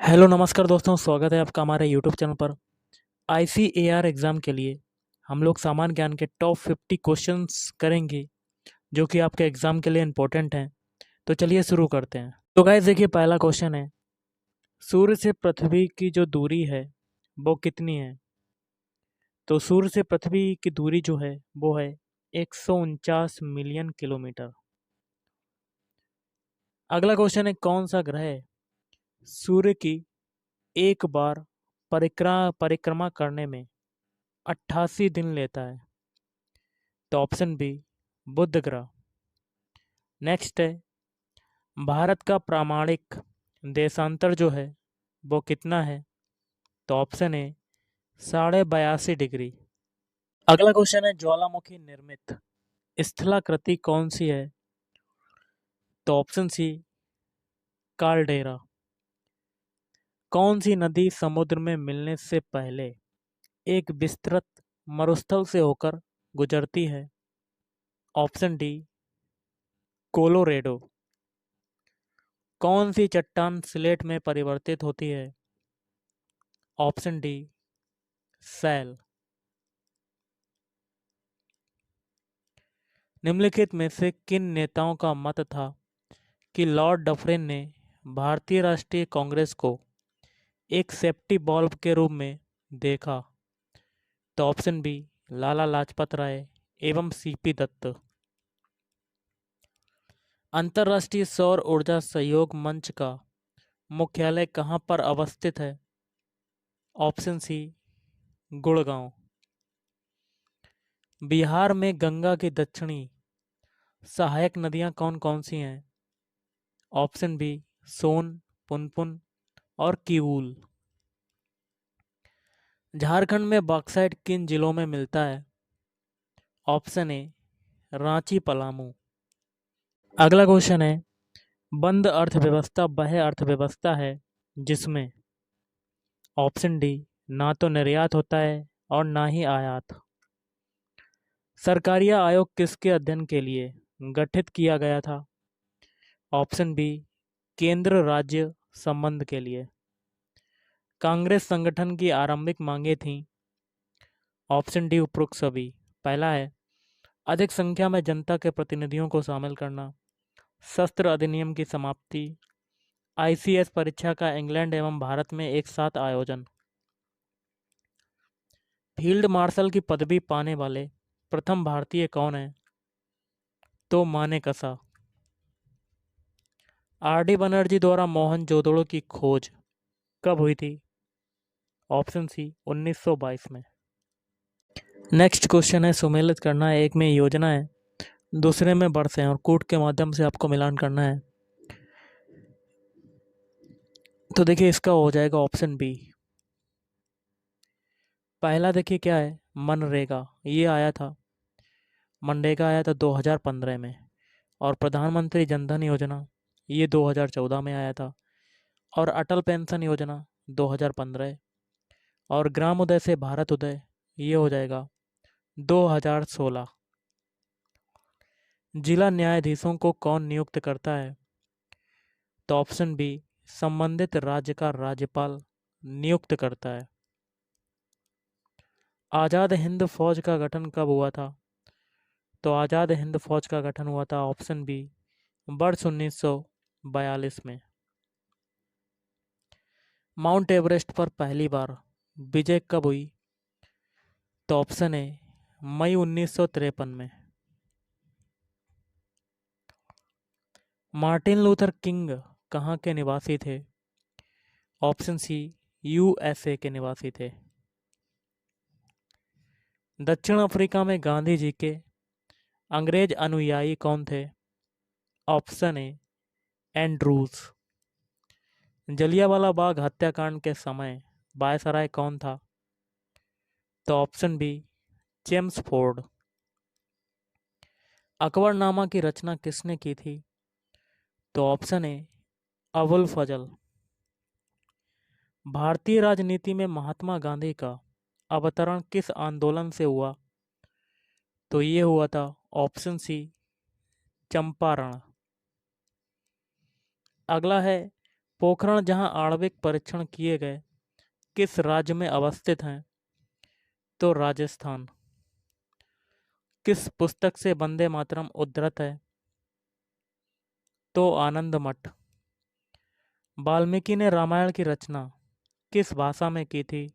Hello नमस्कार दोस्तों, स्वागत है आपका हमारे यूट्यूब चैनल पर। आईसीएआर एग्ज़ाम के लिए हम लोग सामान्य ज्ञान के टॉप 50 क्वेश्चंस करेंगे जो कि आपके एग्ज़ाम के लिए इम्पोर्टेंट हैं। तो चलिए शुरू करते हैं। तो गाइस देखिए, पहला क्वेश्चन है, सूर्य से पृथ्वी की जो दूरी है वो कितनी है? तो सूर्य से पृथ्वी की दूरी जो है वो है 149 मिलियन किलोमीटर। अगला क्वेश्चन है, कौन सा ग्रह सूर्य की एक बार परिक्रमा करने में 88 दिन लेता है? तो ऑप्शन बी, बुध ग्रह। नेक्स्ट है, भारत का प्रामाणिक देशांतर जो है वो कितना है? तो ऑप्शन ए, 82.5 डिग्री। अगला क्वेश्चन है, ज्वालामुखी निर्मित स्थलाकृति कौन सी है? तो ऑप्शन सी, काल्डेरा। कौन सी नदी समुद्र में मिलने से पहले एक विस्तृत मरुस्थल से होकर गुजरती है? Option D, Colorado. कौन सी चट्टान स्लेट में परिवर्तित होती है? Option D, shale. निम्नलिखित में से किन नेताओं का मत था कि लॉर्ड डफरिन ने भारतीय राष्ट्रीय कांग्रेस को एक सेफ्टी बॉल्ब के रूप में देखा? तो ऑप्शन बी, लाला लाजपत राय एवं सीपी दत्त। अंतर्राष्ट्रीय सौर ऊर्जा सहयोग मंच का मुख्यालय कहाँ पर अवस्थित है? ऑप्शन सी, गुड़गांव। बिहार में गंगा की दक्षिणी सहायक नदियां कौन कौन सी हैं? ऑप्शन बी, सोन, पुनपुन और किऊल। झारखंड में बॉक्साइट किन जिलों में मिलता है? Option A, Ranchi, Palamu. अगला क्वेश्चन है, बंद अर्थव्यवस्था वह अर्थव्यवस्था है जिसमें ऑप्शन डी, ना तो निर्यात होता है और ना ही आयात। सरकारिया आयोग किसके अध्ययन के लिए गठित किया गया था? ऑप्शन बी, केंद्र राज्य संबंध के लिए। कांग्रेस संगठन की आरंभिक मांगें थीं? ऑप्शन डी, उपरोक्त सभी। पहला है, अधिक संख्या में जनता के प्रतिनिधियों को शामिल करना, शस्त्र अधिनियम की समाप्ति, आईसीएस परीक्षा का इंग्लैंड एवं भारत में एक साथ आयोजन। फील्ड मार्शल की पदवी पाने वाले प्रथम भारतीय कौन है? तो मानेकशॉ। आर.डी. बनर्जी द्वारा मोहनजोदड़ो की खोज कब हुई थी? ऑप्शन सी, 1922 में। नेक्स्ट क्वेश्चन है, सुमेलित करना है। एक में योजना है, दूसरे में वर्ष है और कूट के माध्यम से आपको मिलान करना है। तो देखिए, इसका हो जाएगा ऑप्शन बी। पहला देखिए क्या है, मनरेगा, ये आया था, मनरेगा आया था 2015 में। और प्रधानमंत्री जनधन योजना ये 2014 में आया था। और अटल पेंशन योजना 2015। और ग्राम उदय से भारत उदय ये हो जाएगा 2016। जिला न्यायाधीशों को कौन नियुक्त करता है? तो ऑप्शन बी, संबंधित राज्य का राज्यपाल नियुक्त करता है। आज़ाद हिंद फौज का गठन कब हुआ था? तो आज़ाद हिंद फौज का गठन हुआ था, ऑप्शन बी, वर्ष 1942 में। माउंट एवरेस्ट पर पहली बार विजय कब हुई? तो ऑप्शन ए, मई 1953 में। मार्टिन लूथर किंग कहाँ के निवासी थे? ऑप्शन सी, यूएसए के निवासी थे। दक्षिण अफ्रीका में गांधी जी के अंग्रेज अनुयायी कौन थे? Option A, Andrews. Jallianwala Bagh हत्याकांड के समय वायसराय कौन था? तो option B, James Ford. Akbarnama की रचना किसने की थी? तो ऑप्शन ए, अबुल फजल। भारतीय राजनीति में महात्मा गांधी का अवतरण किस आंदोलन से हुआ? तो ये हुआ था, ऑप्शन सी, चंपारण। अगला है, पोखरण जहां आणविक परीक्षण किए गए किस राज्य में अवस्थित हैं? तो राजस्थान। किस पुस्तक से वंदे मातरम उद्धृत है? तो आनंद मठ। वाल्मीकि ने रामायण की रचना किस भाषा में की थी?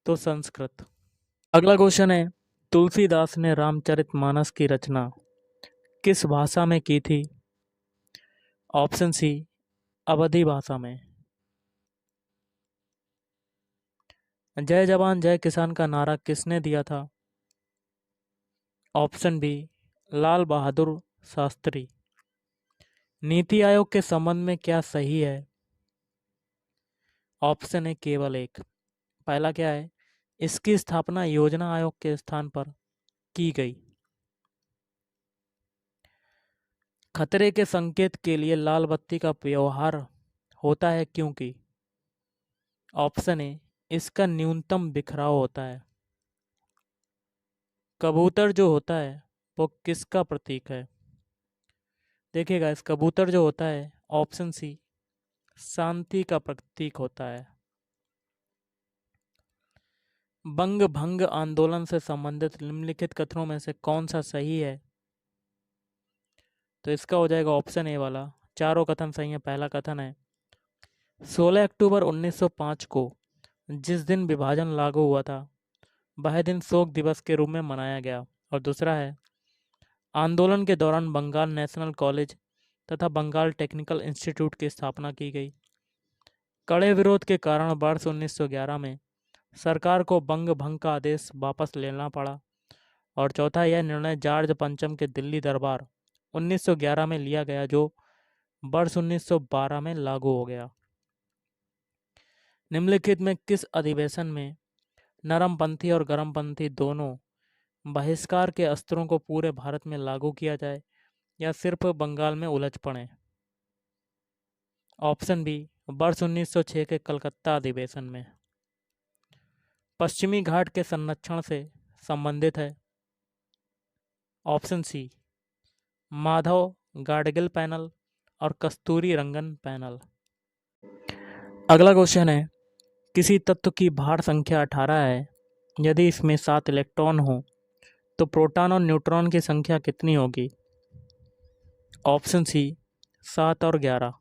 तो संस्कृत। अगला क्वेश्चन है, तुलसीदास ने रामचरितमानस की रचना किस भाषा में की थी? ऑप्शन सी, अवधी भाषा में। जय जवान जय किसान का नारा किसने दिया था? Option B, Lal Bahadur Shastri. नीति आयोग के संबंध में क्या सही है? ऑप्शन है केवल एक। पहला क्या है? इसकी स्थापना योजना आयोग के स्थान पर की गई। खतरे के संकेत के लिए लाल बत्ती का व्यवहार होता है क्योंकि? ऑप्शन ए, इसका न्यूनतम बिखराव होता है। कबूतर जो होता है वो किसका प्रतीक है? देखिएगा, इस कबूतर जो होता है, ऑप्शन सी, शांति का प्रतीक होता है। बंग भंग आंदोलन से संबंधित निम्नलिखित कथनों में से कौन सा सही है? तो इसका हो जाएगा ऑप्शन ए वाला। चारों कथन सही है। पहला कथन है, 16 अक्टूबर 1905 को जिस दिन विभाजन लागू हुआ था वह दिन शोक दिवस के रूप में मनाया गया। और दूसरा है, आंदोलन के दौरान बंगाल नेशनल कॉलेज तथा बंगाल टेक्निकल इंस्टीट्यूट की स्थापना की गई। कड़े विरोध के कारण वर्ष 1911 में सरकार को बंग भंग का आदेश वापस लेना पड़ा। और चौथा, यह निर्णय जॉर्ज पंचम के दिल्ली दरबार 1911 में लिया गया, जो वर्ष 1912 में लागू हो गया। निम्नलिखित में किस अधिवेशन में नरमपंथी और गरमपंथी दोनों बहिष्कार के अस्त्रों को पूरे भारत में लागू किया जाए या सिर्फ बंगाल में उलझ पड़े? ऑप्शन बी, वर्ष 1906 के कलकत्ता अधिवेशन में। पश्चिमी घाट के संरक्षण से संबंधित है। Option C, Madhav Gadgil panel और कस्तूरी रंगन पैनल। अगला क्वेश्चन है, किसी तत्व की भार संख्या 18 है। यदि इसमें 7 इलेक्ट्रॉन हो तो प्रोटॉन और न्यूट्रॉन की संख्या कितनी होगी? ऑप्शन सी, 7 और 11।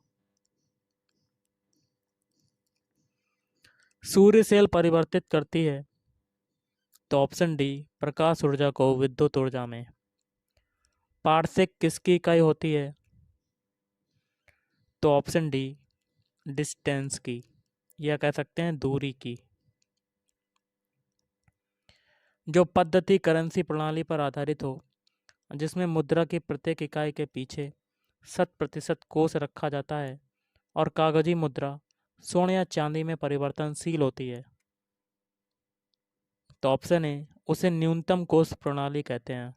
सूर्य सेल परिवर्तित करती है। तो ऑप्शन डी, प्रकाश ऊर्जा को विद्युत ऊर्जा में। पारसेक किसकी इकाई होती है? तो ऑप्शन डी, डिस्टेंस की, या कह सकते हैं दूरी की। जो पद्धति करेंसी प्रणाली पर आधारित हो, जिसमें मुद्रा की प्रत्येक इकाई के पीछे 100% कोष रखा जाता है और कागजी मुद्रा स्वर्ण या चांदी में परिवर्तनशील होती है, तो ऑप्शन ए, उसे न्यूनतम कोष प्रणाली कहते हैं।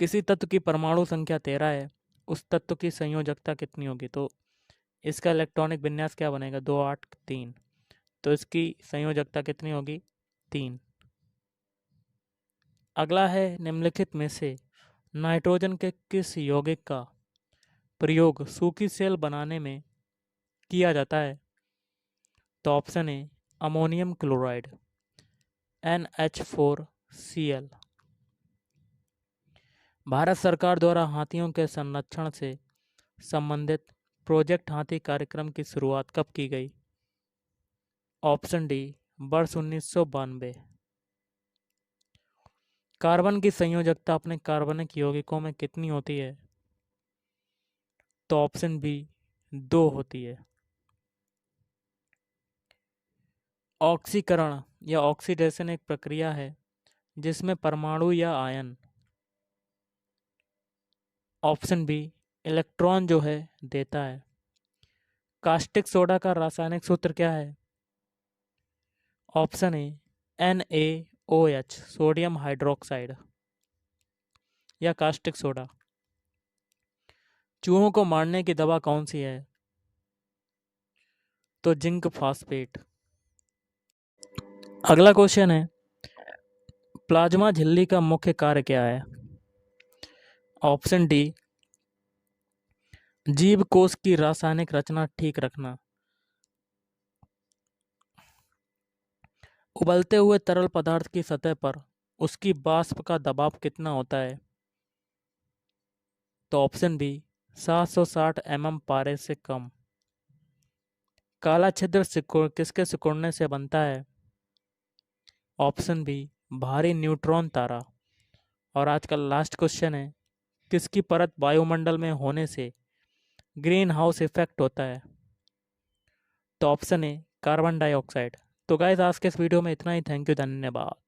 किसी तत्व की परमाणु संख्या 13 है, उस तत्व की संयोजकता कितनी होगी? तो इसका इलेक्ट्रॉनिक विन्यास क्या बनेगा? 2 8 3। तो इसकी संयोजकता कितनी होगी? 3। अगला है, निम्नलिखित में से नाइट्रोजन के किस यौगिक का प्रयोग सूखी सेल बनाने में किया जाता है? तो option A, ammonium chloride NH4Cl। Bharat सरकार द्वारा हाथियों के संरक्षण से संबंधित प्रोजेक्ट हाथी कार्यक्रम की शुरुआत कब की गई? ऑप्शन डी, वर्ष 1992। कार्बन की संयोजकता अपने कार्बनिक यौगिकों में कितनी होती है? तो ऑप्शन बी, 2 होती है। ऑक्सीकरण या ऑक्सीडेशन एक प्रक्रिया है जिसमें परमाणु या आयन, ऑप्शन बी, इलेक्ट्रॉन जो है देता है। कास्टिक सोडा का रासायनिक सूत्र क्या है? Option A, NaOH, sodium hydroxide, या कास्टिक सोडा। चूहों को मारने की दवा कौन सी है? तो जिंक फास्फेट। अगला क्वेश्चन है, प्लाज्मा झिल्ली का मुख्य कार्य क्या है? ऑप्शन डी, जीवकोश की रासायनिक रचना ठीक रखना। उबलते हुए तरल पदार्थ की सतह पर उसकी वाष्प का दबाव कितना होता है? तो ऑप्शन बी 760 पारे से कम। काला छिद्र किसके सिकुड़ने से बनता है? ऑप्शन बी भारी न्यूट्रॉन तारा। और आज का लास्ट क्वेश्चन है, किसकी परत वायुमंडल में होने से ग्रीन हाउस इफेक्ट होता है? तो ऑप्शन ए कार्बन डाइऑक्साइड। तो गाइस आज के इस वीडियो में इतना ही। थैंक यू, धन्यवाद।